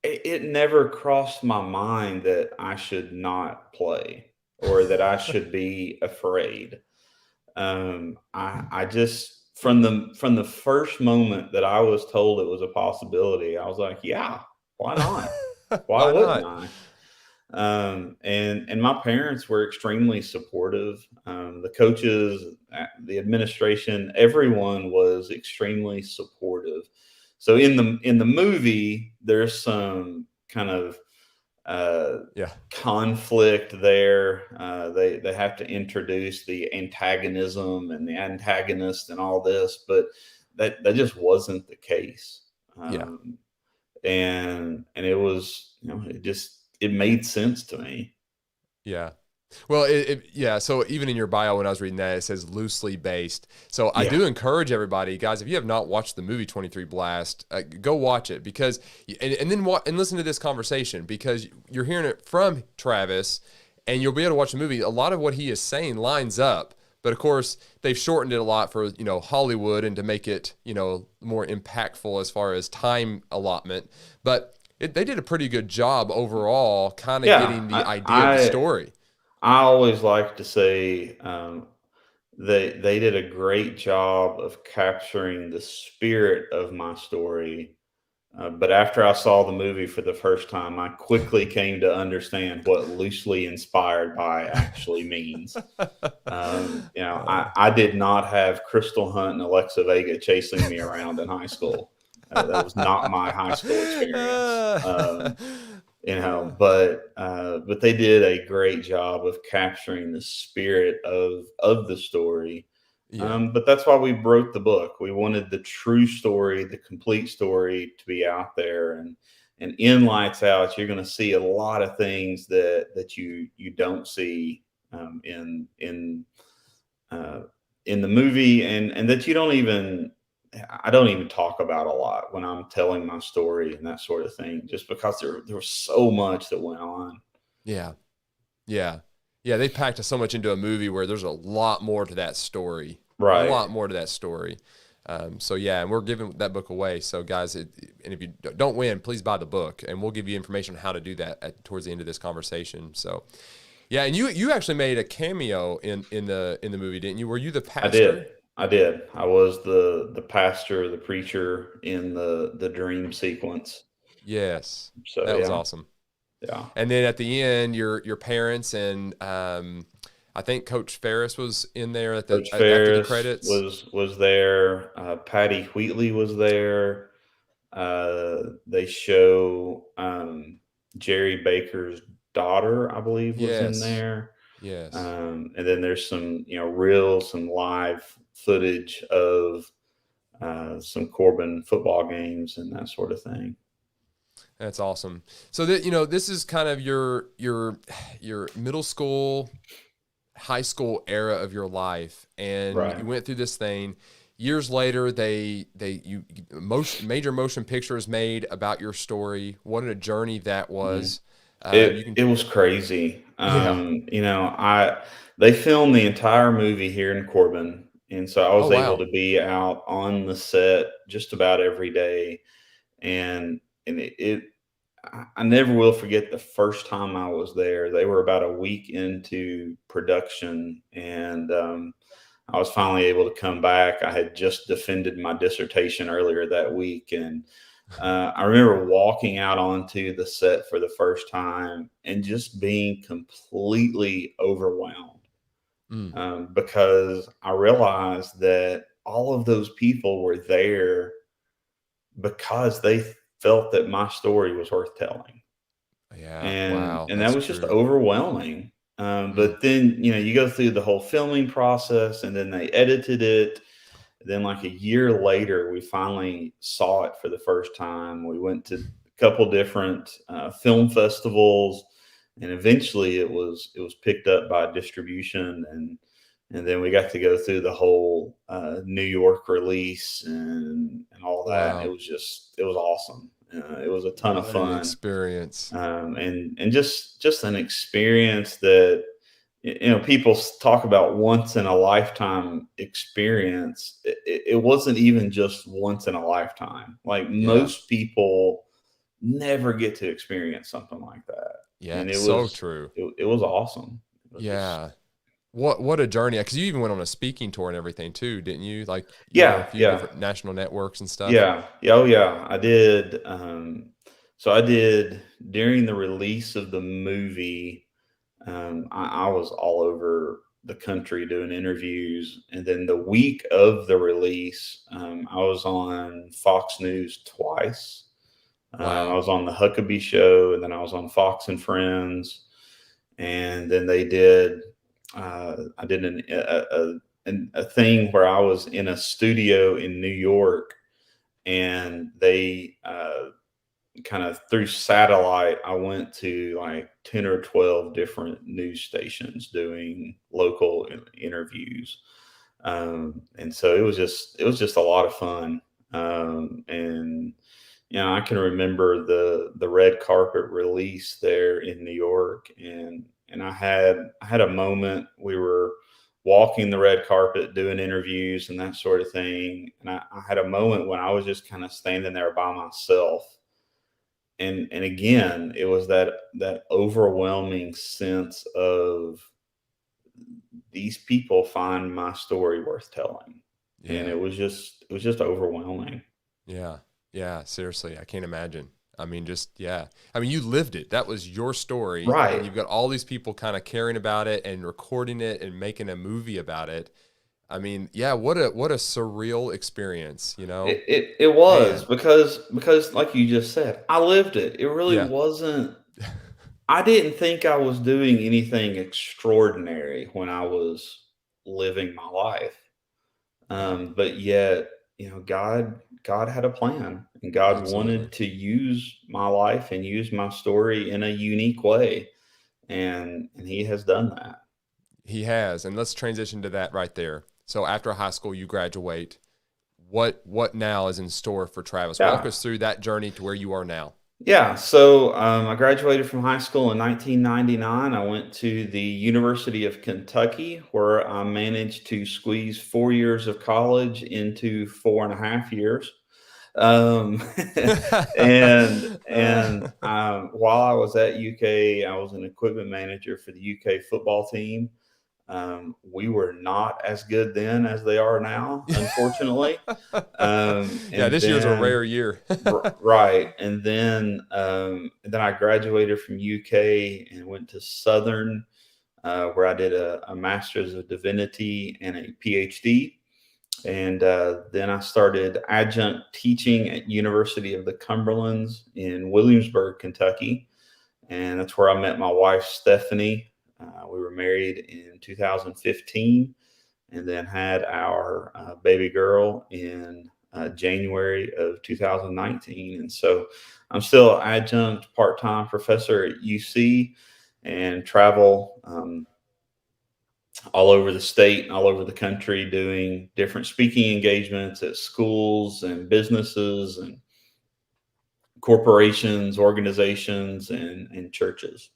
[SPEAKER 4] it never crossed my mind that I should not play or that I should be afraid. I just, from the first moment that I was told it was a possibility, I was like, yeah, why not? Why
[SPEAKER 2] Why
[SPEAKER 4] wouldn't
[SPEAKER 2] not?
[SPEAKER 4] I? And my parents were extremely supportive. The coaches, the administration, everyone was extremely supportive. So in the movie, there's some kind of
[SPEAKER 2] Yeah.
[SPEAKER 4] conflict there. They have to introduce the antagonism and the antagonist and all this, but that just wasn't the case.
[SPEAKER 2] Yeah.
[SPEAKER 4] And it was, it made sense to me.
[SPEAKER 2] Yeah. Well, yeah. So even in your bio, when I was reading that, it says loosely based. So I
[SPEAKER 4] Yeah.
[SPEAKER 2] do encourage everybody, guys, if you have not watched the movie 23 Blast, go watch it because, and then and listen to this conversation because you're hearing it from Travis and you'll be able to watch the movie. A lot of what he is saying lines up, but of course they've shortened it a lot for, Hollywood and to make it, more impactful as far as time allotment. But they did a pretty good job overall, kind of getting the idea of the story.
[SPEAKER 4] I always like to say they did a great job of capturing the spirit of my story. But after I saw the movie for the first time, I quickly came to understand what loosely inspired by actually means. I did not have Crystal Hunt and Alexa Vega chasing me around in high school. That was not my high school experience. But they did a great job of capturing the spirit of the story.
[SPEAKER 2] Yeah.
[SPEAKER 4] But that's why we wrote the book. We wanted the true story, the complete story to be out there. And in Lights Out, you're going to see a lot of things that you don't see in in the movie, and that I don't even talk about a lot when I'm telling my story and that sort of thing, just because there was so much that went on.
[SPEAKER 2] Yeah. Yeah. Yeah. They packed so much into a movie where there's a lot more to that story. A
[SPEAKER 4] Right.
[SPEAKER 2] lot more to that story. So yeah, and we're giving that book away. So guys, and if you don't win, please buy the book, and we'll give you information on how to do that towards the end of this conversation. So yeah, and you actually made a cameo in the movie, didn't you? Were you the
[SPEAKER 4] I
[SPEAKER 2] pastor?
[SPEAKER 4] did. I did. I was the pastor, the preacher in the dream sequence.
[SPEAKER 2] Yes,
[SPEAKER 4] So
[SPEAKER 2] that was
[SPEAKER 4] yeah,
[SPEAKER 2] awesome.
[SPEAKER 4] yeah.
[SPEAKER 2] And then at the end, your parents and I think Coach Ferris was in there
[SPEAKER 4] Coach
[SPEAKER 2] after the
[SPEAKER 4] Ferris
[SPEAKER 2] credits.
[SPEAKER 4] was there. Patty Wheatley was there. They show Jerry Baker's daughter, I believe, was in
[SPEAKER 2] Yes,
[SPEAKER 4] there.
[SPEAKER 2] yes,
[SPEAKER 4] And then there's some, some live footage of some Corbin football games and that sort of thing.
[SPEAKER 2] that's awesome. So that this is kind of your middle school, high school era of your life, and
[SPEAKER 4] Right.
[SPEAKER 2] you went through this thing. Years later, major motion pictures made about your story. What a journey that
[SPEAKER 4] Mhm.
[SPEAKER 2] was. You
[SPEAKER 4] It
[SPEAKER 2] can,
[SPEAKER 4] it was crazy.
[SPEAKER 2] yeah.
[SPEAKER 4] They filmed the entire movie here in Corbin, and so I
[SPEAKER 2] Oh
[SPEAKER 4] was able
[SPEAKER 2] wow.
[SPEAKER 4] to be out on the set just about every day, and I never will forget the first time I was there. They were about a week into production, and I was finally able to come back. I had just defended my dissertation earlier that week, and I remember walking out onto the set for the first time and just being completely overwhelmed,
[SPEAKER 2] Mm,
[SPEAKER 4] because I realized that all of those people were there because they felt that my story was worth telling.
[SPEAKER 2] yeah.
[SPEAKER 4] and
[SPEAKER 2] Wow.
[SPEAKER 4] and that
[SPEAKER 2] That's
[SPEAKER 4] was just
[SPEAKER 2] true.
[SPEAKER 4] overwhelming.
[SPEAKER 2] Mm,
[SPEAKER 4] But then you go through the whole filming process, and then they edited it. Then, like a year later, we finally saw it for the first time. We went to a couple different film festivals, and eventually it was picked up by distribution, and then we got to go through the whole New York release and all that. And
[SPEAKER 2] wow.
[SPEAKER 4] it was awesome. It was a ton of
[SPEAKER 2] What an
[SPEAKER 4] fun,
[SPEAKER 2] experience.
[SPEAKER 4] and just an experience that people talk about once in a lifetime experience. It wasn't even just once in a lifetime. Like,
[SPEAKER 2] Yeah.
[SPEAKER 4] most people never get to experience something like that,
[SPEAKER 2] Yeah.
[SPEAKER 4] and
[SPEAKER 2] So true.
[SPEAKER 4] it was awesome. It was just
[SPEAKER 2] Yeah. What a journey. Because you even went on a speaking tour and everything too, didn't you? Like you were on a
[SPEAKER 4] yeah,
[SPEAKER 2] few
[SPEAKER 4] yeah.
[SPEAKER 2] different national networks and stuff.
[SPEAKER 4] Yeah. Oh, yeah. I did. So I did during the release of the movie. I was all over the country doing interviews, and then the week of the release, I was on Fox News twice. I
[SPEAKER 2] Wow.
[SPEAKER 4] was on the Huckabee Show, and then I was on Fox and Friends, and then they did. I did a thing where I was in a studio in New York, and they kind of through satellite, I went to like 10 or 12 different news stations doing local interviews. And so it was just a lot of fun. And I can remember the red carpet release there in New York, and I had a moment. We were walking the red carpet doing interviews and that sort of thing, and I had a moment when I was just kind of standing there by myself, and again, it was that overwhelming sense of, these people find my story worth telling, and
[SPEAKER 2] Yeah.
[SPEAKER 4] it was just overwhelming.
[SPEAKER 2] Yeah. Yeah. Seriously. I can't imagine. I mean, just, yeah. I mean, you lived it. That was your story. And
[SPEAKER 4] Right.
[SPEAKER 2] you've got all these people kind of caring about it and recording it and making a movie about it. I mean, yeah, what a surreal experience, you know?
[SPEAKER 4] It was,
[SPEAKER 2] Man.
[SPEAKER 4] because like you just said, I lived it. It really
[SPEAKER 2] Yeah.
[SPEAKER 4] wasn't. I didn't think I was doing anything extraordinary when I was living my life.
[SPEAKER 2] Yeah.
[SPEAKER 4] But yet, God had a plan, and God
[SPEAKER 2] Absolutely.
[SPEAKER 4] wanted to use my life and use my story in a unique way, and He has done that.
[SPEAKER 2] He has. And let's transition to that right there. So after high school, you graduate. What now is in store for Travis? Walk
[SPEAKER 4] Yeah.
[SPEAKER 2] us through that journey to where you are now.
[SPEAKER 4] Yeah, so I graduated from high school in 1999. I went to the University of Kentucky, where I managed to squeeze 4 years of college into 4.5 years. Um, while I was at UK, I was an equipment manager for the UK football team. We were not as good then as they are now, unfortunately.
[SPEAKER 2] Yeah,
[SPEAKER 4] And
[SPEAKER 2] this year's a
[SPEAKER 4] then
[SPEAKER 2] rare year.
[SPEAKER 4] Right. And then I graduated from UK and went to Southern, where I did a Master's of Divinity and a PhD. And then I started adjunct teaching at University of the Cumberlands in Williamsburg, Kentucky. And that's where I met my wife, Stephanie. We were married in 2015 and then had our baby girl in January of 2019. And so I'm still adjunct part-time professor at UC and travel all over the state and all over the country doing different speaking engagements at schools and businesses and corporations, organizations, and churches.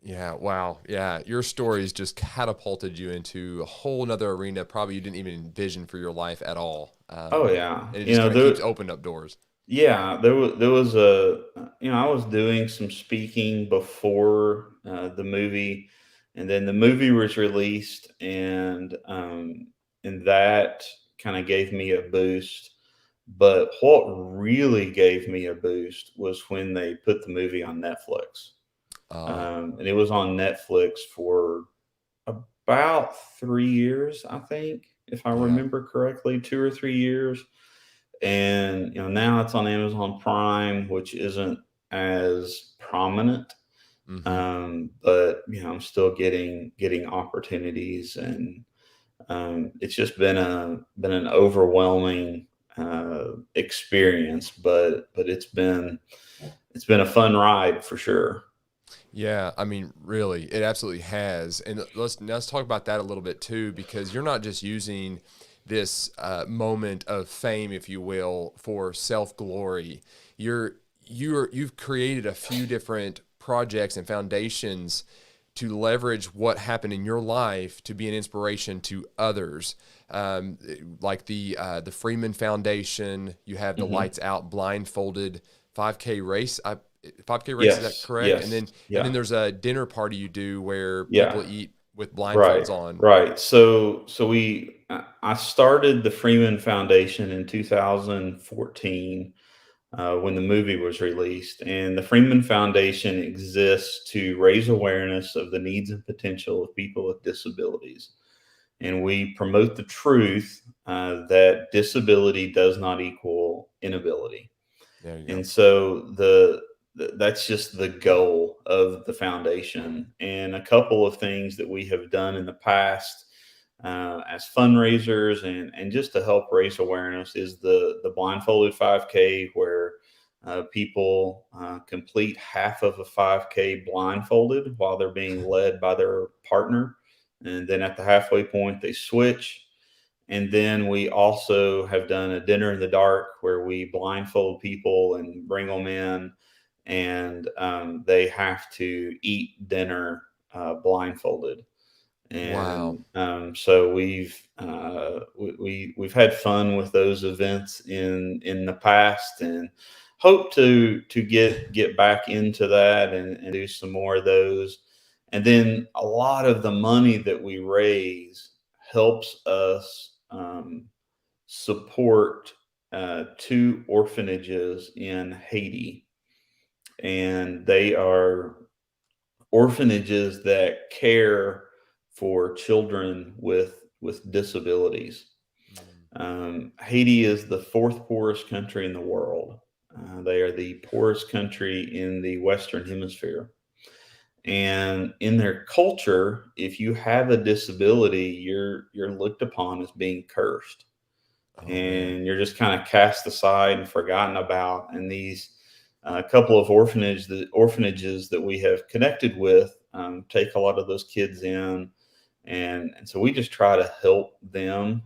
[SPEAKER 2] Yeah, wow. Yeah, your stories just catapulted you into a whole nother arena probably you didn't even envision for your life at all.
[SPEAKER 4] Oh yeah.
[SPEAKER 2] And it just kind of keeps opening up doors.
[SPEAKER 4] Yeah, there was I was doing some speaking before the movie, and then the movie was released, and that kind of gave me a boost. But what really gave me a boost was when they put the movie on Netflix.
[SPEAKER 2] Uh,
[SPEAKER 4] And it was on Netflix for about 3 years, I think, if I
[SPEAKER 2] yeah.
[SPEAKER 4] remember correctly, 2 or 3 years. And now it's on Amazon Prime, which isn't as prominent.
[SPEAKER 2] Mm-hmm.
[SPEAKER 4] But I'm still getting opportunities, and it's just been an overwhelming experience, but it's been a fun ride for sure.
[SPEAKER 2] Yeah, I mean, really, it absolutely has. And let's talk about that a little bit too, because you're not just using this moment of fame, if you will, for self glory. You've created a few different projects and foundations to leverage what happened in your life to be an inspiration to others. Like the Freeman Foundation, you have the
[SPEAKER 4] Hmm.
[SPEAKER 2] Lights Out Blindfolded 5K race. 5K race, is that
[SPEAKER 4] Yes,
[SPEAKER 2] correct? And
[SPEAKER 4] yes,
[SPEAKER 2] then
[SPEAKER 4] yeah,
[SPEAKER 2] there's a dinner party you do where
[SPEAKER 4] yeah.
[SPEAKER 2] people eat with
[SPEAKER 4] Right,
[SPEAKER 2] blindfolds on.
[SPEAKER 4] right. So I started the Freeman Foundation in 2014 when the movie was released, and the Freeman Foundation exists to raise awareness of the needs and potential of people with disabilities, and we promote the truth that disability does not equal inability.
[SPEAKER 2] There you go.
[SPEAKER 4] And so that's just the goal of the foundation. And a couple of things that we have done in the past as fundraisers and just to help raise awareness is the blindfolded 5K, where people complete half of a 5K blindfolded while they're being led by their partner, and then at the halfway point they switch. And then we also have done a dinner in the dark where we blindfold people and bring them in, and they have to eat dinner blindfolded.
[SPEAKER 2] Wow.
[SPEAKER 4] And so we've had fun with those events in the past, and hope to get back into that and do some more of those. And then a lot of the money that we raise helps us support two orphanages in Haiti, and they are orphanages that care for children with disabilities.
[SPEAKER 2] Mm.
[SPEAKER 4] Haiti is the fourth poorest country in the world. They are the poorest country in the Western Hemisphere. And in their culture, if you have a disability, you're looked upon as being cursed,
[SPEAKER 2] Oh man.
[SPEAKER 4] and you're just kind of cast aside and forgotten about. And these couple of orphanages that we have connected with take a lot of those kids in, And so we just try to help them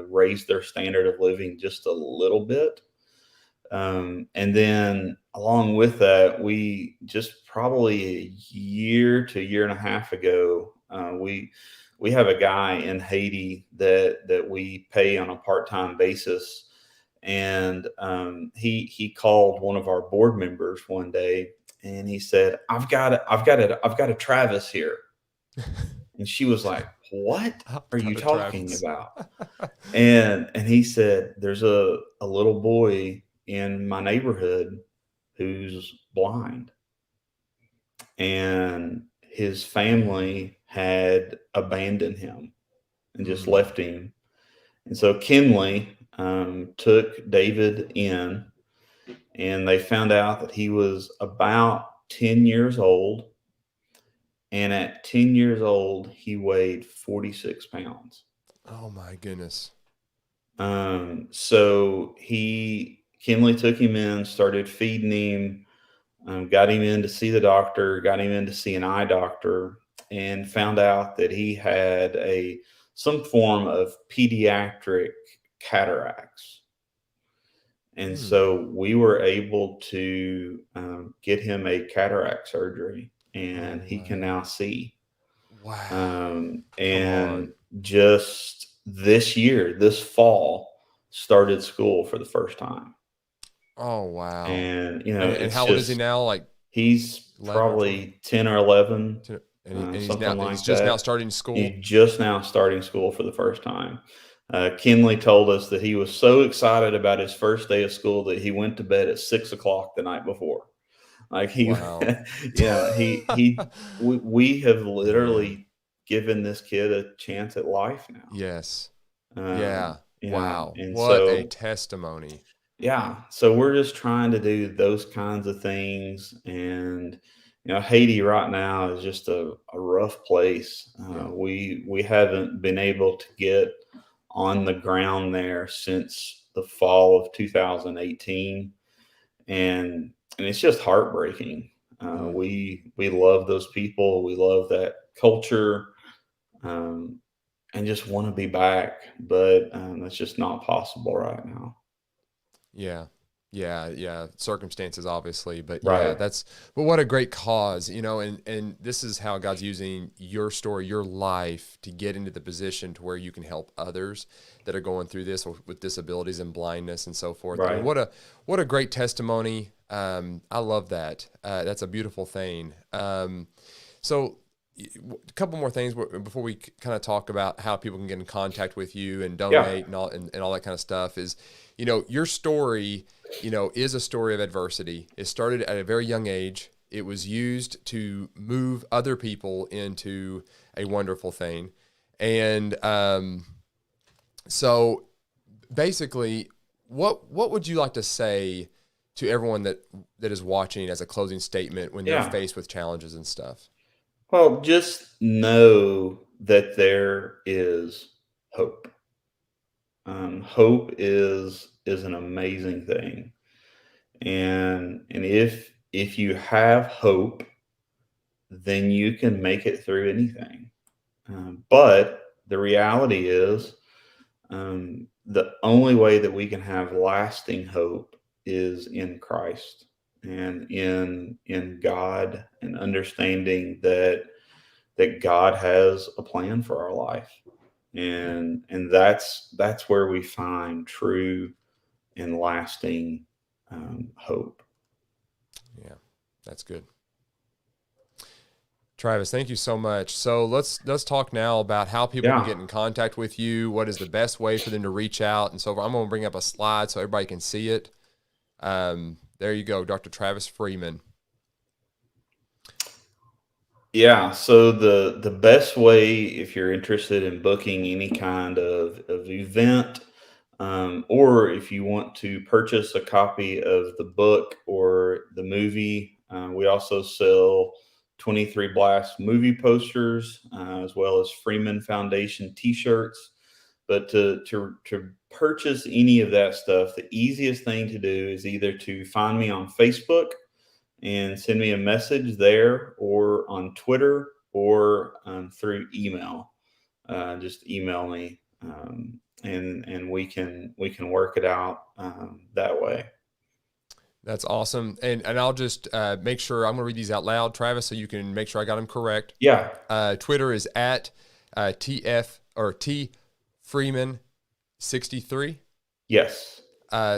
[SPEAKER 4] raise their standard of living just a little bit. And then along with that, we just probably a year to year and a half ago, we have a guy in Haiti that we pay on a part-time basis. And he called one of our board members one day, and he said, I've got a Travis here. And she was like, what are you talking about? And he said, there's a little boy in my neighborhood who's blind, and his family had abandoned him and just left him. And so Kinley took David in, and they found out that he was about 10 years old. And at 10 years old, he weighed 46 pounds.
[SPEAKER 2] Oh my goodness.
[SPEAKER 4] So Kinley took him in, started feeding him, got him in to see the doctor, got him in to see an eye doctor, and found out that he had some form of pediatric cataracts. And so we were able to get him a cataract surgery, and he can now see.
[SPEAKER 2] Wow.
[SPEAKER 4] And just this fall, started school for the first time.
[SPEAKER 2] Oh, wow.
[SPEAKER 4] And,
[SPEAKER 2] and how old is he now? Like
[SPEAKER 4] he's probably 10 or 11.
[SPEAKER 2] And he's
[SPEAKER 4] he's
[SPEAKER 2] just now starting school.
[SPEAKER 4] He's just now starting school for the first time. Kinley told us that he was so excited about his first day of school that he went to bed at 6 o'clock the night before. Like
[SPEAKER 2] wow.
[SPEAKER 4] We have literally given this kid a chance at life now.
[SPEAKER 2] Yes.
[SPEAKER 4] Wow.
[SPEAKER 2] And what a testimony.
[SPEAKER 4] Yeah. So we're just trying to do those kinds of things. And, Haiti right now is just a rough place. We haven't been able to get on the ground there since the fall of 2018. And it's just heartbreaking. We love those people. We love that culture, and just want to be back. But that's just not possible right now.
[SPEAKER 2] Yeah. Circumstances, obviously, but
[SPEAKER 4] right.
[SPEAKER 2] But what a great cause, and this is how God's using your story, your life, to get into the position to where you can help others that are going through this with disabilities and blindness and so forth.
[SPEAKER 4] Right.
[SPEAKER 2] I mean, what a great testimony. I love that. That's a beautiful thing. So a couple more things before we kind of talk about how people can get in contact with you and donate and all that kind of stuff is, your story, is a story of adversity. It started at a very young age. It was used to move other people into a wonderful thing. And so basically, what would you like to say to everyone that is watching as a closing statement when they're faced with challenges and stuff?
[SPEAKER 4] Well, just know that there is hope. Hope is an amazing thing, and if you have hope, then you can make it through anything. But the reality is, the only way that we can have lasting hope is in Christ and in God, and understanding that God has a plan for our life. And that's where we find true and lasting hope.
[SPEAKER 2] Yeah, that's good. Travis, thank you so much. So let's talk now about how people can get in contact with you. What is the best way for them to reach out and so forth? I'm going to bring up a slide so everybody can see it. There you go, Dr. Travis Freeman.
[SPEAKER 4] Yeah, so the best way, if you're interested in booking any kind of event, or if you want to purchase a copy of the book or the movie, we also sell 23 Blast movie posters, as well as Freeman Foundation t-shirts. But to purchase any of that stuff, the easiest thing to do is either to find me on Facebook and send me a message there, or on Twitter, or through email. just email me, and we can work it out that way.
[SPEAKER 2] That's awesome. And I'll just make sure I'm going to read these out loud, Travis, so you can make sure I got them correct.
[SPEAKER 4] Yeah.
[SPEAKER 2] Twitter is at TF or T Freeman 63.
[SPEAKER 4] Yes.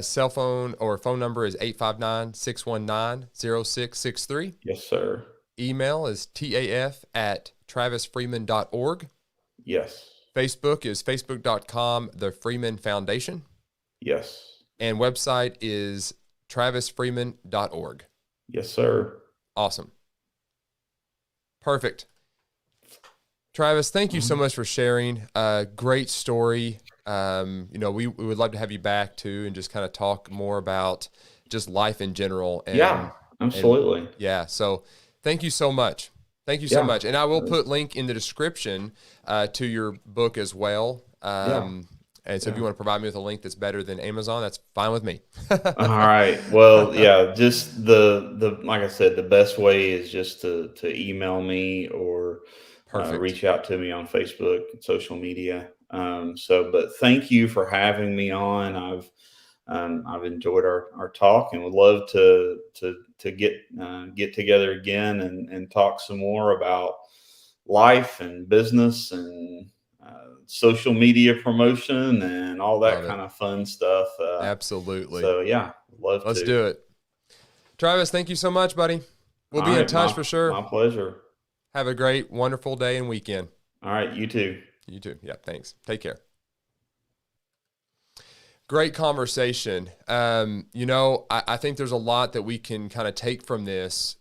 [SPEAKER 2] Cell phone or phone number is 859-619-0663.
[SPEAKER 4] Yes, sir.
[SPEAKER 2] Email is taf@travisfreeman.org.
[SPEAKER 4] Yes.
[SPEAKER 2] Facebook is facebook.com, the Freeman Foundation.
[SPEAKER 4] Yes.
[SPEAKER 2] And website is travisfreeman.org.
[SPEAKER 4] Yes, sir.
[SPEAKER 2] Awesome. Perfect. Travis, thank you so much for sharing. Great story. We would love to have you back too and just kind of talk more about just life in general. And,
[SPEAKER 4] yeah, absolutely.
[SPEAKER 2] So thank you so much. Thank you so
[SPEAKER 4] Yeah.
[SPEAKER 2] much. And I will put link in the description to your book as well. And so if you want to provide me with a link that's better than Amazon, that's fine with me.
[SPEAKER 4] All right. Well, yeah, just the like I said, the best way is just to email me or reach out to me on Facebook and social media. But thank you for having me on. I've enjoyed our talk and would love to get together again and talk some more about life and business and social media promotion and all that kind of fun stuff.
[SPEAKER 2] Absolutely.
[SPEAKER 4] So yeah,
[SPEAKER 2] Let's do it. Travis, thank you so much, buddy. We'll be in touch for sure.
[SPEAKER 4] My pleasure.
[SPEAKER 2] Have a great, wonderful day and weekend.
[SPEAKER 4] All right. You too.
[SPEAKER 2] You too. Yeah. Thanks. Take care. Great conversation. I think there's a lot that we can kind of take from this.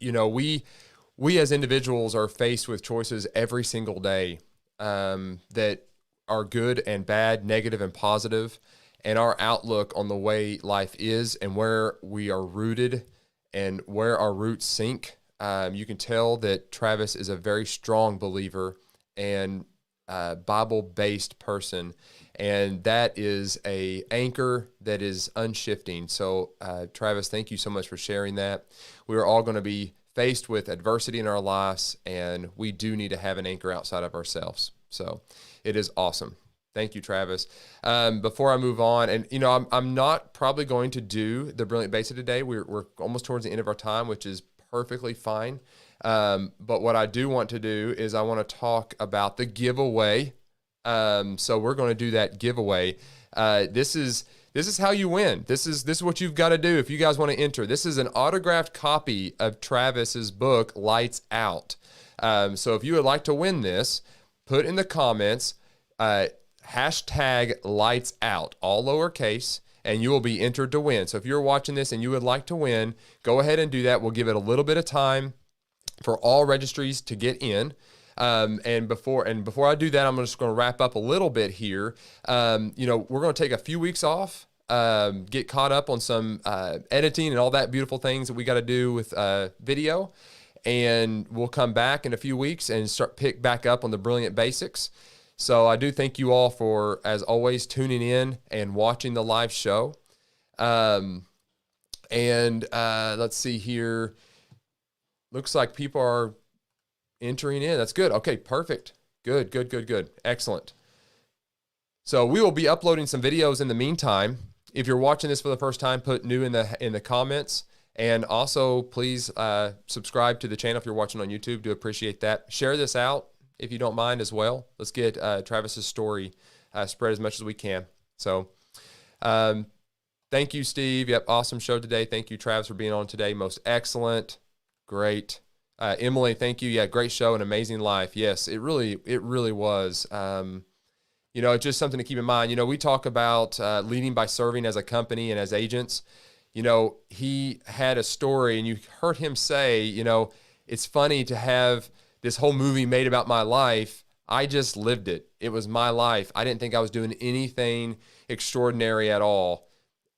[SPEAKER 2] We as individuals are faced with choices every single day that are good and bad, negative and positive, and our outlook on the way life is and where we are rooted and where our roots sink. You can tell that Travis is a very strong believer and Bible-based person, and that is a anchor that is unshifting. So, Travis, thank you so much for sharing that. We are all going to be faced with adversity in our lives, and we do need to have an anchor outside of ourselves. So it is awesome. Thank you, Travis. Before I move on, and I'm not probably going to do the Brilliant Basic today. We're almost towards the end of our time, which is perfectly fine. But what I do want to do is I want to talk about the giveaway. So we're going to do that giveaway. This is how you win. This is what you've got to do if you guys want to enter. This is an autographed copy of Travis's book, Lights Out. So if you would like to win this, put in the comments, hashtag Lights Out, all lowercase, and you will be entered to win. So if you're watching this and you would like to win, go ahead and do that. We'll give it a little bit of time for all registries to get in. And before I do that, I'm just going to wrap up a little bit here. We're going to take a few weeks off, get caught up on some editing and all that beautiful things that we got to do with video. And we'll come back in a few weeks and pick back up on the Brilliant Basics. So I do thank you all for, as always, tuning in and watching the live show. Let's see here. Looks like people are entering in. That's good. Okay, perfect. Good. Excellent. So we will be uploading some videos in the meantime. If you're watching this for the first time, put new in the comments. And also, please subscribe to the channel if you're watching on YouTube. Do appreciate that. Share this out if you don't mind as well. Let's get Travis's story spread as much as we can. So thank you, Steve. Yep, awesome show today. Thank you, Travis, for being on today. Most excellent. Great. Emily, thank you. Yeah, great show and amazing life. Yes, it really was. It's just something to keep in mind. We talk about leading by serving as a company and as agents. He had a story, and you heard him say, it's funny to have this whole movie made about my life. I just lived it. It was my life. I didn't think I was doing anything extraordinary at all.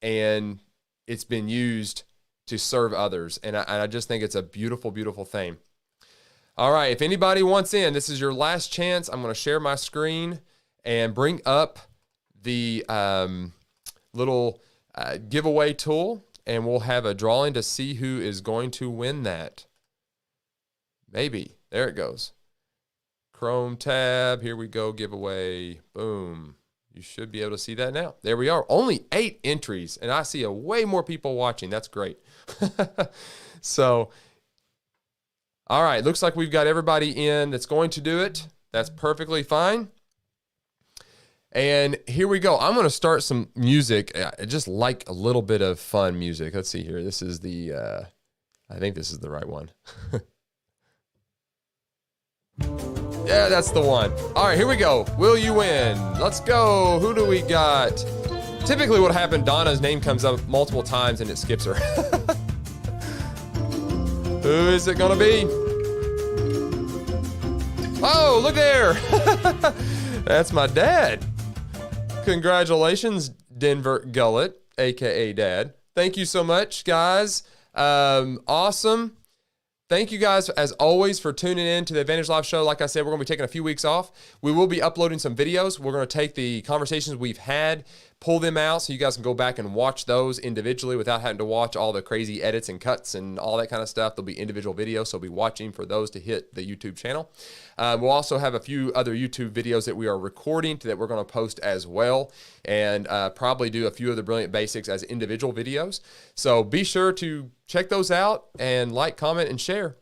[SPEAKER 2] And it's been used to serve others. And I just think it's a beautiful, beautiful thing. All right. If anybody wants in, this is your last chance. I'm going to share my screen and bring up the little giveaway tool, and we'll have a drawing to see who is going to win that. Maybe. There it goes. Chrome tab. Here we go, giveaway. Boom. You should be able to see that now. There we are. Only 8 entries, and I see way more people watching. That's great. So, all right. Looks like we've got everybody in that's going to do it. That's perfectly fine. And here we go. I'm going to start some music. I just like a little bit of fun music. Let's see here. This is the, I think this is the right one. Yeah, that's the one. All right, here we go. Will you win? Let's go. Who do we got? Typically what happened, Donna's name comes up multiple times and it skips her. Who is it going to be? Oh, look there. That's my dad. Congratulations, Denver Gullett, a.k.a. Dad. Thank you so much, guys. Awesome. Thank you guys, as always, for tuning in to the Advantage Live show. Like I said, we're going to be taking a few weeks off. We will be uploading some videos. We're going to take the conversations we've had, pull them out so you guys can go back and watch those individually without having to watch all the crazy edits and cuts and all that kind of stuff. There'll be individual videos, so be watching for those to hit the YouTube channel. We'll also have a few other YouTube videos that we are recording that we're going to post as well, and probably do a few of the Brilliant Basics as individual videos. So be sure to check those out and like, comment, and share.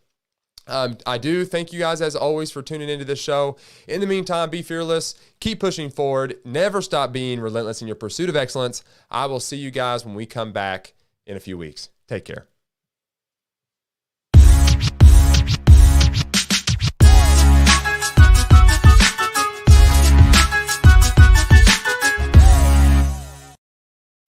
[SPEAKER 2] I do thank you guys, as always, for tuning into this show. In the meantime, be fearless, keep pushing forward, never stop being relentless in your pursuit of excellence. I will see you guys when we come back in a few weeks. Take care.